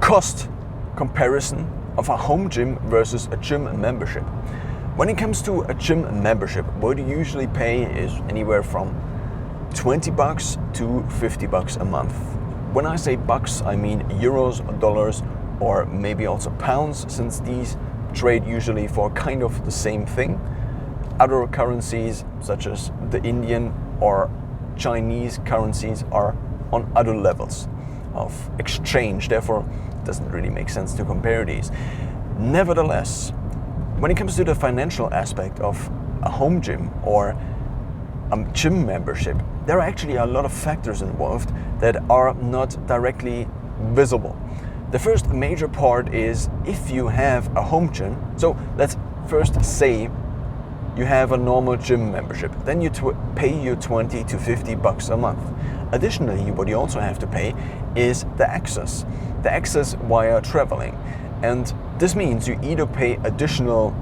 cost comparison of a home gym versus a gym membership. When it comes to a gym membership, what you usually pay is anywhere from $20 to $50 a month. When I say bucks, I mean euros, dollars, or maybe also pounds, since these trade usually for kind of the same thing. Other currencies, such as the Indian or Chinese currencies, are on other levels of exchange. Therefore, it doesn't really make sense to compare these. Nevertheless, when it comes to the financial aspect of a home gym or a gym membership, there are actually a lot of factors involved that are not directly visible. The first major part is if you have a home gym. So let's first say you have a normal gym membership, then you pay you $20 to $50 a month. Additionally, what you also have to pay is the access via traveling. And this means you either pay additional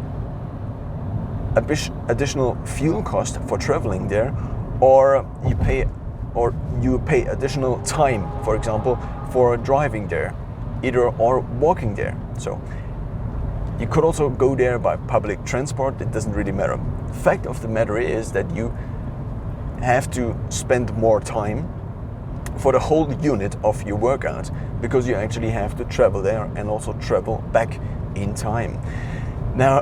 fuel cost for traveling there, or you pay additional time, for example, for driving there, either or walking there. So you could also go there by public transport, it doesn't really matter. Fact of the matter is that you have to spend more time for the whole unit of your workout, because you actually have to travel there and also travel back in time. Now,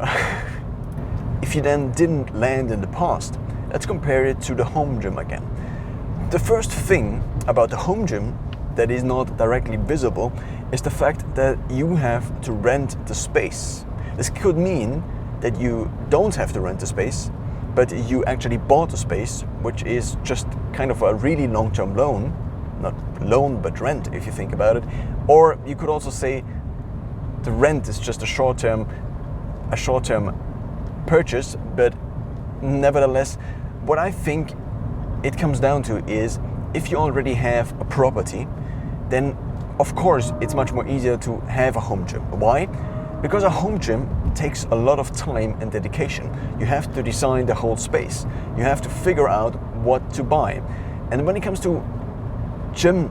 if you then didn't land in the past, let's compare it to the home gym again. The first thing about the home gym that is not directly visible is the fact that you have to rent the space. This could mean that you don't have to rent the space, but you actually bought the space, which is just kind of a really long-term loan. Not loan, but rent, if you think about it. Or you could also say the rent is just a short-term purchase, but nevertheless, what I think it comes down to is if you already have a property, then of course it's much more easier to have a home gym. Why? Because a home gym takes a lot of time and dedication. You have to design the whole space. You have to figure out what to buy. And when it comes to gym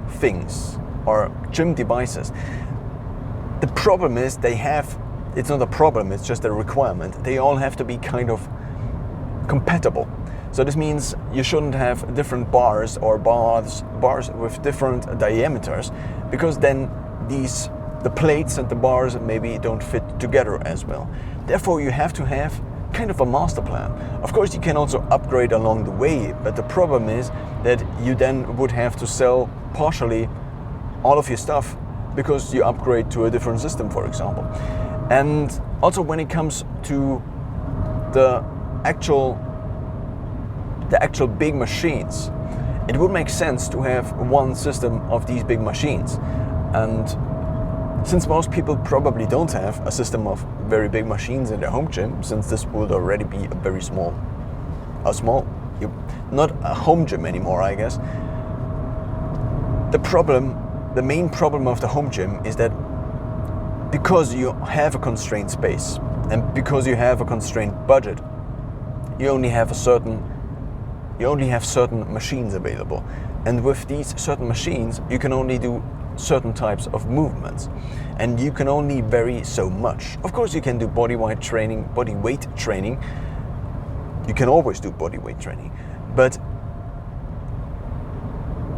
things or gym devices, the problem is it's not a problem, it's just a requirement. They all have to be kind of compatible. So this means you shouldn't have different bars or bars with different diameters, because then the plates and the bars maybe don't fit together as well. Therefore, you have to have kind of a master plan. Of course, you can also upgrade along the way, but the problem is that you then would have to sell partially all of your stuff because you upgrade to a different system, for example. And also when it comes to the actual big machines, it would make sense to have one system of these big machines. And since most people probably don't have a system of very big machines in their home gym, since this would already be not a home gym anymore, I guess. The main problem of the home gym is that because you have a constrained space and because you have a constrained budget, you only have certain machines available. And with these certain machines, you can only do certain types of movements, and you can only vary so much. Of course, you can do body weight training. You can always do body weight training. But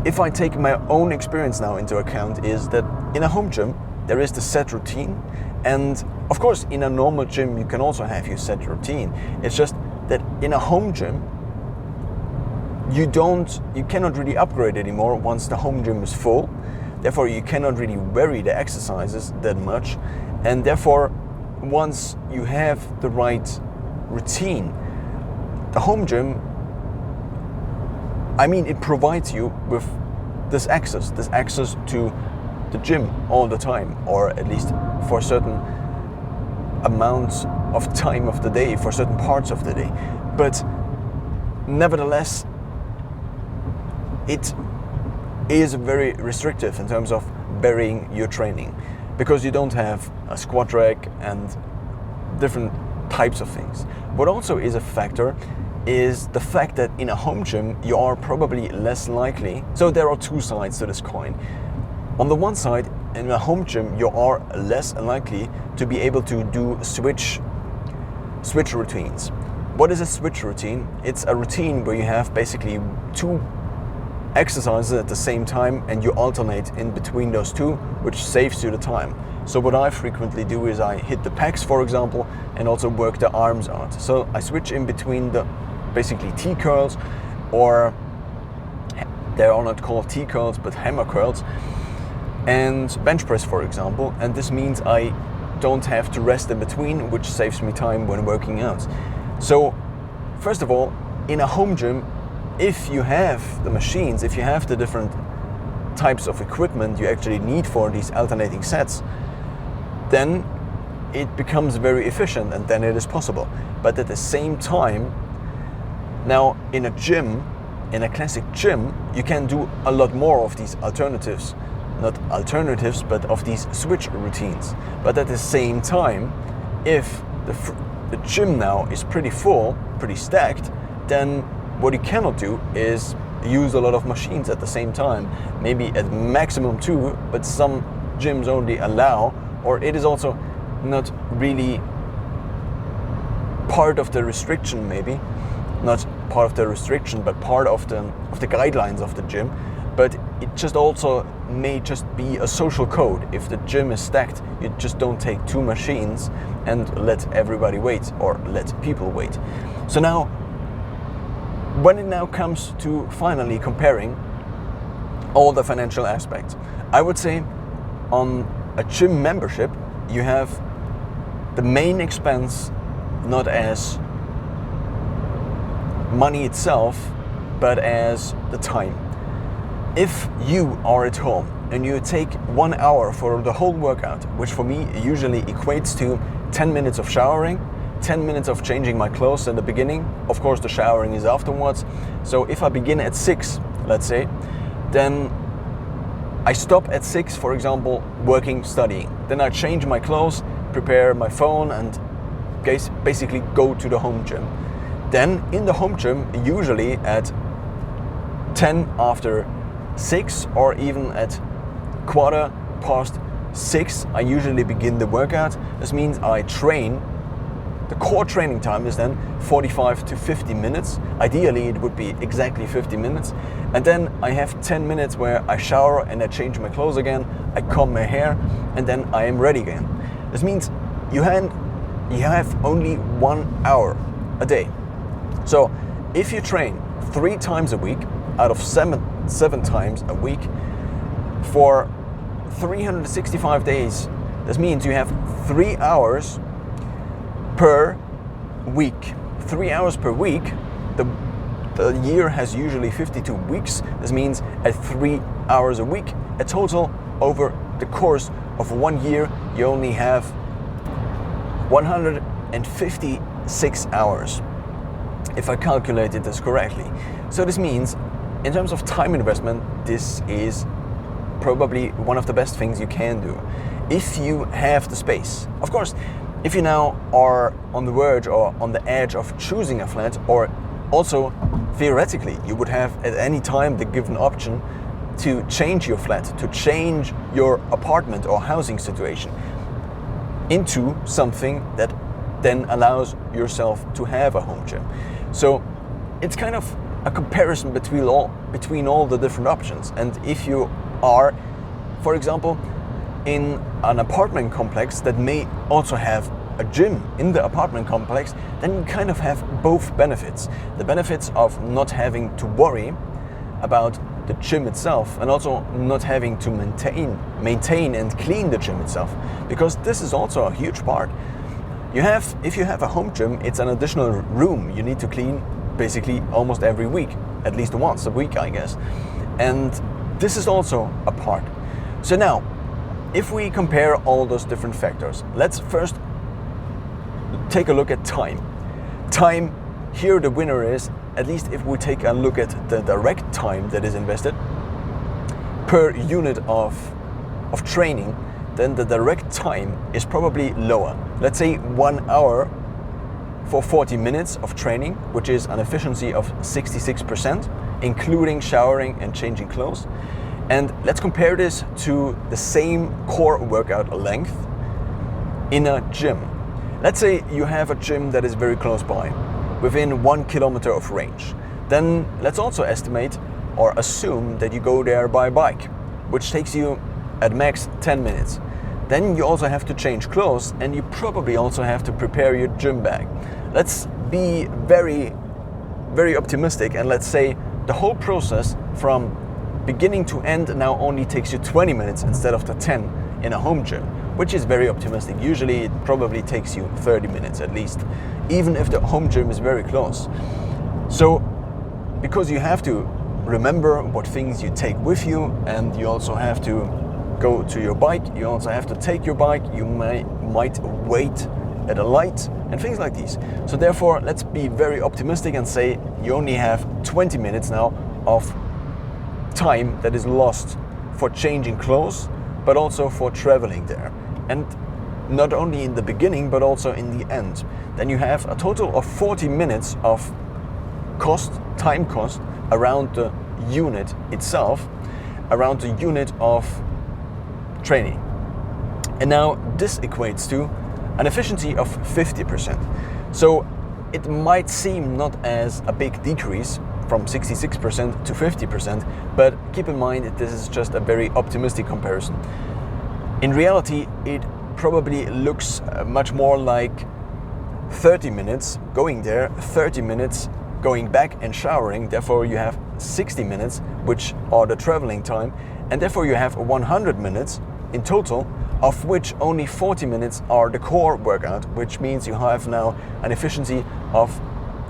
if I take my own experience now into account, is that in a home gym, there is the set routine. And of course, in a normal gym, you can also have your set routine. It's just that in a home gym, you cannot really upgrade anymore once the home gym is full. Therefore, you cannot really vary the exercises that much. And therefore, once you have the right routine, the home gym, it provides you with this access to the gym all the time, or at least for certain amounts of time of the day, for certain parts of the day. But nevertheless, it is very restrictive in terms of varying your training, because you don't have a squat rack and different types of things. What also is a factor is the fact that in a home gym you are probably less likely. So there are two sides to this coin. On the one side, in a home gym, you are less likely to be able to do switch routines. What is a switch routine? It's a routine where you have basically two exercises at the same time and you alternate in between those two, which saves you the time. So what I frequently do is I hit the pecs, for example, and also work the arms out. So I switch in between the basically T curls, or they are not called T curls but hammer curls, and bench press, for example, and this means I don't have to rest in between, which saves me time when working out. So first of all, in a home gym, if you have the machines, if you have the different types of equipment you actually need for these alternating sets, then it becomes very efficient and then it is possible. But at the same time, now in a gym, in a classic gym, you can do a lot more of these alternatives. Not alternatives, but of these switch routines. But at the same time, if the gym now is pretty full, pretty stacked, then what you cannot do is use a lot of machines at the same time. Maybe at maximum 2, but some gyms only allow, or it is also not really part of the restriction, maybe. Not part of the restriction, but part of the guidelines of the gym. But it just also may just be a social code. If the gym is stacked, you just don't take 2 machines and let everybody wait, or let people wait. So now, when it now comes to finally comparing all the financial aspects, I would say on a gym membership, you have the main expense not as money itself, but as the time. If you are at home and you take 1 hour for the whole workout, which for me usually equates to 10 minutes of showering, 10 minutes of changing my clothes in the beginning, of course the showering is afterwards. So if I begin at 6, let's say, then I stop at 6, for example, working, studying. Then I change my clothes, prepare my phone, and basically go to the home gym. Then in the home gym, usually at 10 after 6 or even at 6:15, I usually begin the workout. This means I train. The core training time is then 45 to 50 minutes. Ideally, it would be exactly 50 minutes. And then I have 10 minutes where I shower and I change my clothes again, I comb my hair, and then I am ready again. This means you have only 1 hour a day. So if you train 3 times a week out of 7 times a week for 365 days, this means you have 3 hours per week. 3 hours per week. The year has usually 52 weeks. This means at 3 hours a week, a total over the course of 1 year, you only have 156 hours, if I calculated this correctly. So this means, in terms of time investment, this is probably one of the best things you can do if you have the space. Of course, if you now are on the verge or on the edge of choosing a flat, or also theoretically you would have at any time the given option to change your flat, to change your apartment or housing situation into something that then allows yourself to have a home gym. So it's kind of a comparison between all the different options. And if you are, for example, in an apartment complex that may also have a gym in the apartment complex, then you kind of have both benefits. The benefits of not having to worry about the gym itself, and also not having to maintain and clean the gym itself, because this is also a huge part. If you have a home gym, it's an additional room you need to clean basically almost every week, at least once a week, I guess. And this is also a part. So now, if we compare all those different factors, let's first take a look at time. Time, here the winner is, at least if we take a look at the direct time that is invested per unit of training, then the direct time is probably lower. Let's say 1 hour for 40 minutes of training, which is an efficiency of 66%, including showering and changing clothes. And let's compare this to the same core workout length in a gym. Let's say you have a gym that is very close by, within 1 kilometer of range. Then let's also estimate or assume that you go there by bike, which takes you at max 10 minutes. Then you also have to change clothes, and you probably also have to prepare your gym bag. Let's be very, very optimistic, and let's say the whole process from beginning to end now only takes you 20 minutes instead of the 10 in a home gym, which is very optimistic. Usually it probably takes you 30 minutes at least, even if the home gym is very close. So, because you have to remember what things you take with you, and you also have to go to your bike, you also have to take your bike, you might wait at a light and things like these. So therefore, let's be very optimistic and say you only have 20 minutes now of time that is lost for changing clothes, but also for traveling there. And not only in the beginning, but also in the end. Then you have a total of 40 minutes of time cost around the unit itself, around the unit of training. And now this equates to an efficiency of 50%. So it might seem not as a big decrease from 66% to 50%, but keep in mind that this is just a very optimistic comparison. In reality, it probably looks much more like 30 minutes going there, 30 minutes going back and showering. Therefore you have 60 minutes, which are the traveling time, and therefore you have 100 minutes in total, of which only 40 minutes are the core workout, which means you have now an efficiency of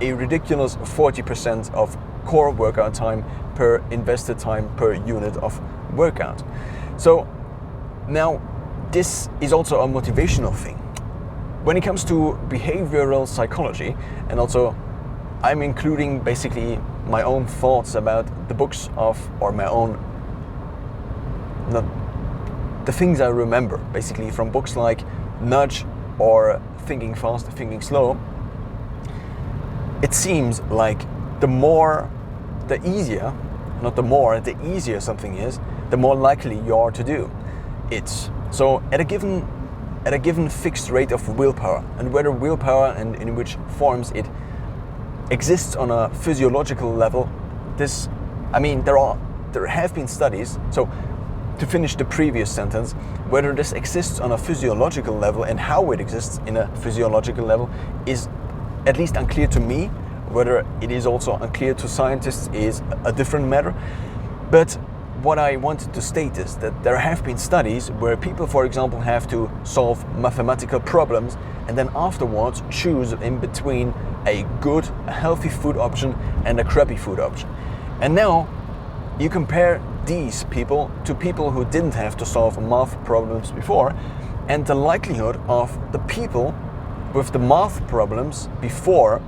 a ridiculous 40% of core workout time per invested time per unit of workout. So now this is also a motivational thing. When it comes to behavioral psychology, and also I'm including basically my own thoughts about the books of, or my own, the things I remember basically from books like Nudge or Thinking Fast, Thinking Slow. It seems like the easier something is, the more likely you are to do it. So at a given fixed rate of willpower, and whether willpower and in which forms it exists on a physiological level, there have been studies. So to finish the previous sentence, whether this exists on a physiological level and how it exists in a physiological level is at least unclear to me. Whether it is also unclear to scientists is a different matter. But what I wanted to state is that there have been studies where people, for example, have to solve mathematical problems and then afterwards choose in between a good, a healthy food option and a crappy food option. And now you compare these people to people who didn't have to solve math problems before, and the likelihood of the people with the math problems before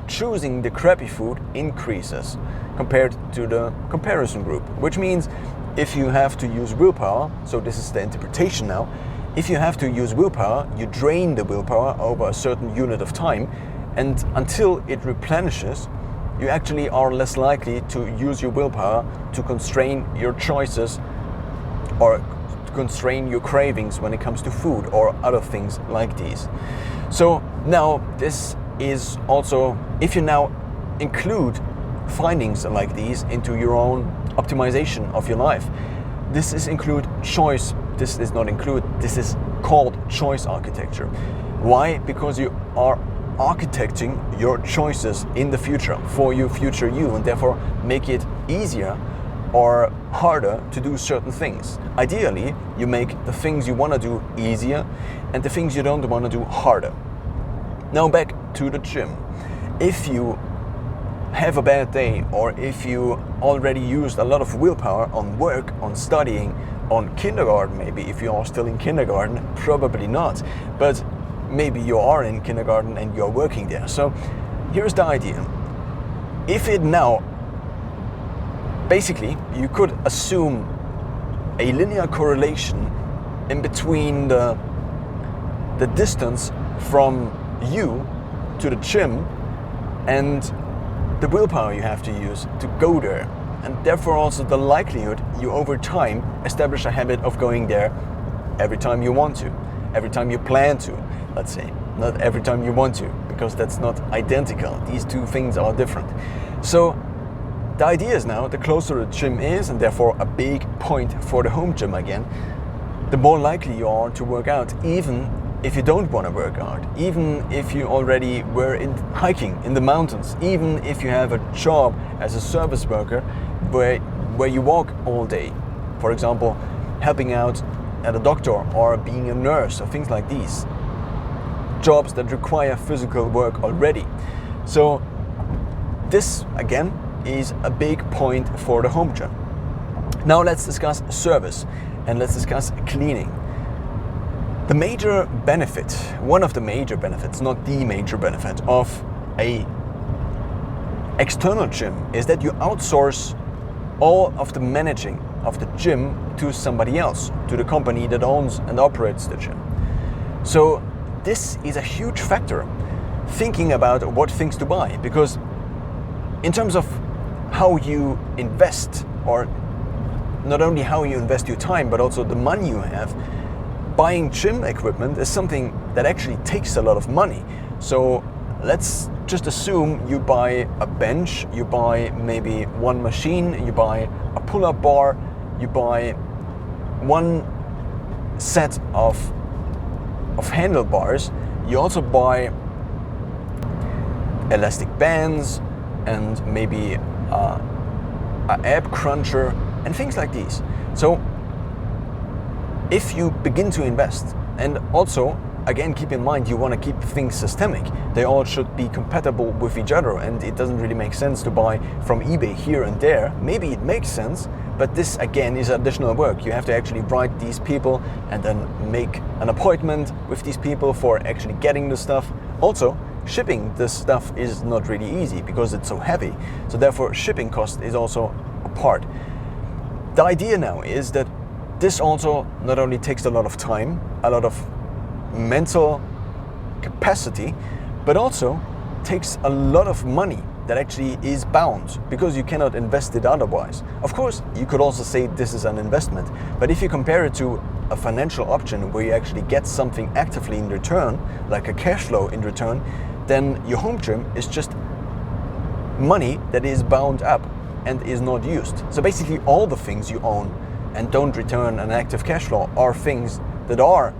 choosing the crappy food increases compared to the comparison group, which means if you have to use willpower, so this is the interpretation now, if you have to use willpower, you drain the willpower over a certain unit of time, and until it replenishes, you actually are less likely to use your willpower to constrain your choices or to constrain your cravings when it comes to food or other things like these. So now this is also, if you now include findings like these into your own optimization of your life, this is include choice, this is not include, this is called choice architecture. Why? Because you are architecting your choices in the future for your future you, and therefore make it easier or harder to do certain things. Ideally, you make the things you want to do easier and the things you don't want to do harder. Now back to the gym. If you have a bad day, or if you already used a lot of willpower on work, on studying, on kindergarten, maybe if you are still in kindergarten, probably not, but maybe you are in kindergarten and you're working there. So here's the idea. If it now, basically, you could assume a linear correlation in between the distance from you to the gym and the willpower you have to use to go there. and therefore also the likelihood you over time establish a habit of going there every time you want to, every time you plan to, let's say. Not every time you want to, because that's not identical. These two things are different. So the idea is now, the closer a gym is, and therefore a big point for the home gym again, the more likely you are to work out, even if you don't want to work out, even if you already were hiking in the mountains, even if you have a job as a service worker where you walk all day. For example, helping out at a doctor or being a nurse or things like these. Jobs that require physical work already. So this again is a big point for the home gym. Now let's discuss service and let's discuss cleaning. The major benefit, one of the major benefits, not the major benefit of a external gym is that you outsource all of the managing of the gym to somebody else, to the company that owns and operates the gym. So this is a huge factor, thinking about what things to buy, because in terms of how you invest, or not only how you invest your time, but also the money you have, buying gym equipment is something that actually takes a lot of money. So let's just assume you buy a bench, you buy maybe one machine, you buy a pull-up bar, you buy one set of handlebars, you also buy elastic bands and maybe an ab cruncher and things like these. So if you begin to invest, and also again keep in mind you want to keep things systemic, they all should be compatible with each other, and it doesn't really make sense to buy from eBay here and there. Maybe it makes sense, but this again is additional work. You have to actually write these people and then make an appointment with these people for actually getting the stuff. Also, shipping this stuff is not really easy because it's so heavy. So therefore shipping cost is also a part. The idea now is that this also not only takes a lot of time, a lot of mental capacity, but also takes a lot of money that actually is bound, because you cannot invest it otherwise. Of course, you could also say this is an investment, but if you compare it to a financial option where you actually get something actively in return, like a cash flow in return, then your home gym is just money that is bound up and is not used. So basically all the things you own and don't return an active cash flow are things that are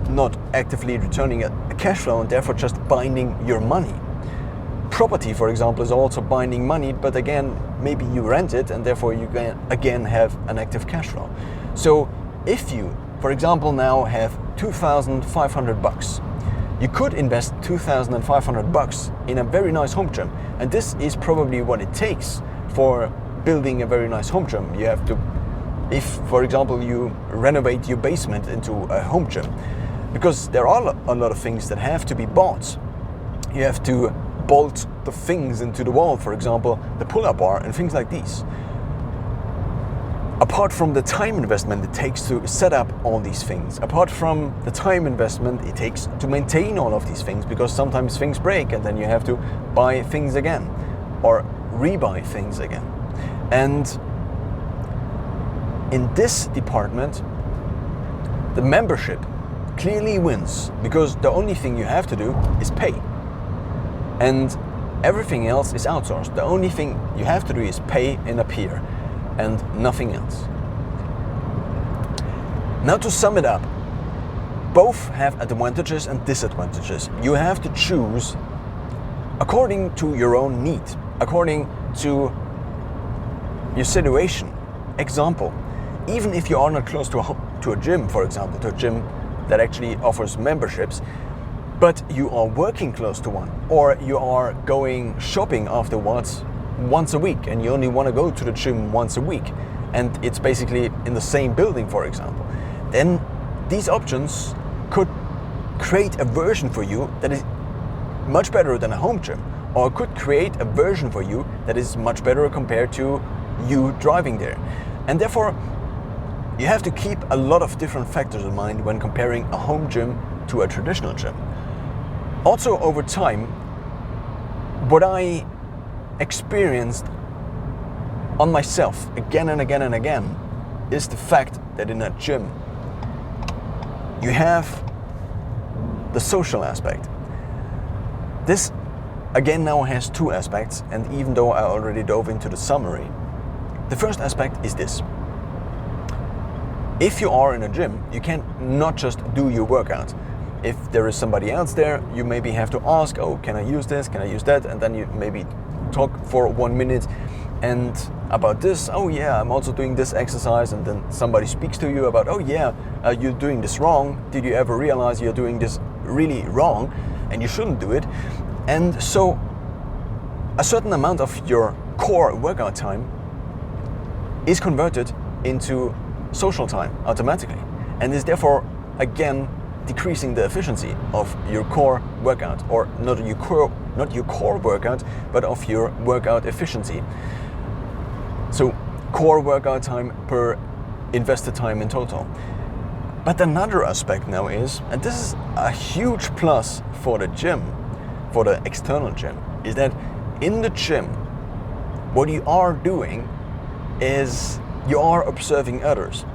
not actively returning a cash flow and therefore just binding your money. Property, for example, is also binding money, but again, maybe you rent it and therefore you can again have an active cash flow. So if you, for example, now have $2,500, you could invest $2,500 in a very nice home gym, and this is probably what it takes for building a very nice home gym. You have to, if for example you renovate your basement into a home gym, because there are a lot of things that have to be bought. You have to bolt the things into the wall, for example the pull-up bar and things like these. Apart from the time investment it takes to set up all these things, apart from the time investment it takes to maintain all of these things, because sometimes things break and then you have to buy things again or rebuy things again. And in this department, the membership clearly wins, because the only thing you have to do is pay. And everything else is outsourced. The only thing you have to do is pay and appear, and nothing else. Now to sum it up, both have advantages and disadvantages. You have to choose according to your own need, according to your situation. Example, even if you are not close to a gym, for example, to a gym that actually offers memberships, but you are working close to one, or you are going shopping afterwards once a week and you only want to go to the gym once a week, and it's basically in the same building, for example, then these options could create a version for you that is much better than a home gym, or could create a version for you that is much better compared to you driving there. And therefore you have to keep a lot of different factors in mind when comparing a home gym to a traditional gym. Also, over time, what I experienced on myself again and again and again is the fact that in a gym you have the social aspect. This again now has two aspects, and even though I already dove into the summary, the first aspect is this. If you are in a gym, you can't not just do your workout. If there is somebody else there, you maybe have to ask, oh, can I use this, can I use that? And then you maybe talk for 1 minute and about this, oh yeah, I'm also doing this exercise, and then somebody speaks to you about, oh yeah, you're doing this wrong. Did you ever realize you're doing this really wrong and you shouldn't do it? And so a certain amount of your core workout time is converted into social time automatically, and is therefore again decreasing the efficiency of your core workout, or not your core workout, but of your workout efficiency. So core workout time per invested time in total. But another aspect now is, and this is a huge plus for the gym, for the external gym, is that in the gym, what you are doing is you are observing others.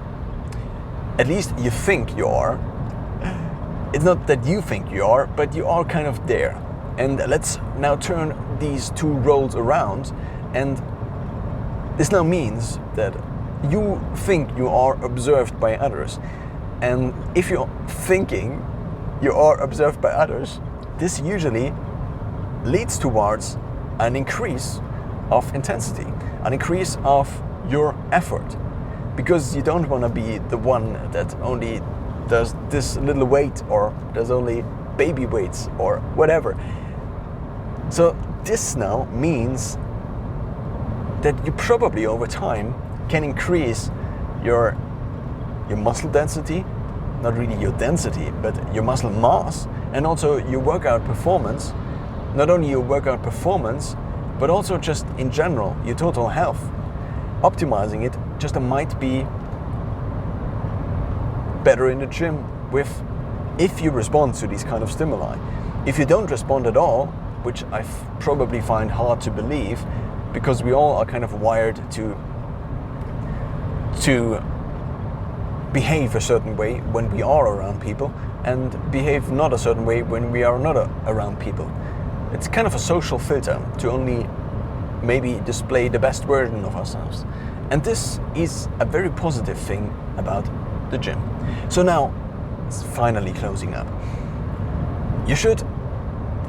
At least you think you are. It's not that you think you are, but you are kind of there. And let's now turn these two roles around, and this now means that you think you are observed by others. And if you're thinking you are observed by others, this usually leads towards an increase of intensity, an increase of your effort, because you don't want to be the one that only does this little weight, or does only baby weights, or whatever. So this now means that you probably over time can increase your muscle density, not really your density, but your muscle mass, and also your workout performance. Not only your workout performance, but also just in general, your total health. Optimizing it just might be better in the gym if you respond to these kind of stimuli. If you don't respond at all, which I probably find hard to believe, because we all are kind of wired to behave a certain way when we are around people, and behave not a certain way when we are not around people. It's kind of a social filter to only maybe display the best version of ourselves. And this is a very positive thing about the gym. So now, it's finally closing up. You should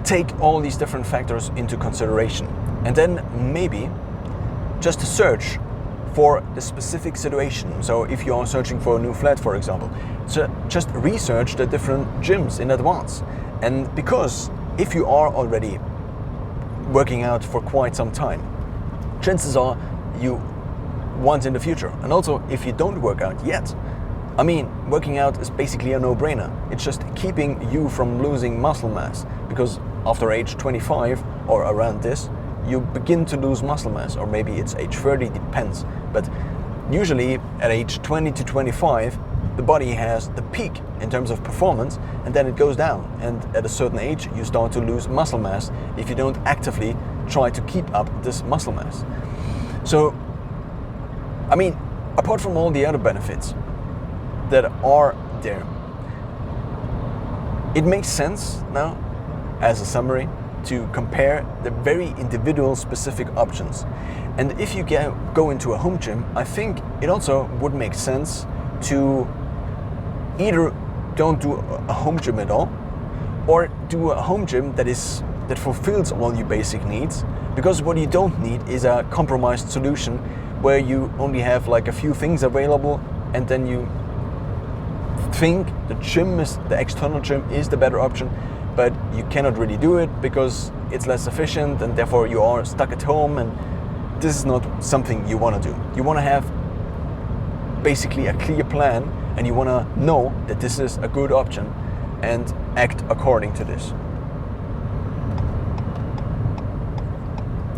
take all these different factors into consideration, and then maybe just search for the specific situation. So if you are searching for a new flat, for example, so just research the different gyms in advance. And because if you are already working out for quite some time, chances are you want in the future. And also, if you don't work out yet, I mean, working out is basically a no-brainer. It's just keeping you from losing muscle mass, because after age 25 or around this, you begin to lose muscle mass, or maybe it's age 30, depends. But usually at age 20 to 25, the body has the peak in terms of performance, and then it goes down. And at a certain age, you start to lose muscle mass if you don't actively try to keep up this muscle mass. So, I mean, apart from all the other benefits that are there, it makes sense now, as a summary, to compare the very individual specific options. And if you go into a home gym, I think it also would make sense to either don't do a home gym at all, or do a home gym that fulfills all your basic needs. Because what you don't need is a compromised solution where you only have like a few things available, and then you think the external gym is the better option, but you cannot really do it because it's less efficient, and therefore you are stuck at home, and this is not something you want to do. You want to have basically a clear plan, and you want to know that this is a good option and act according to this.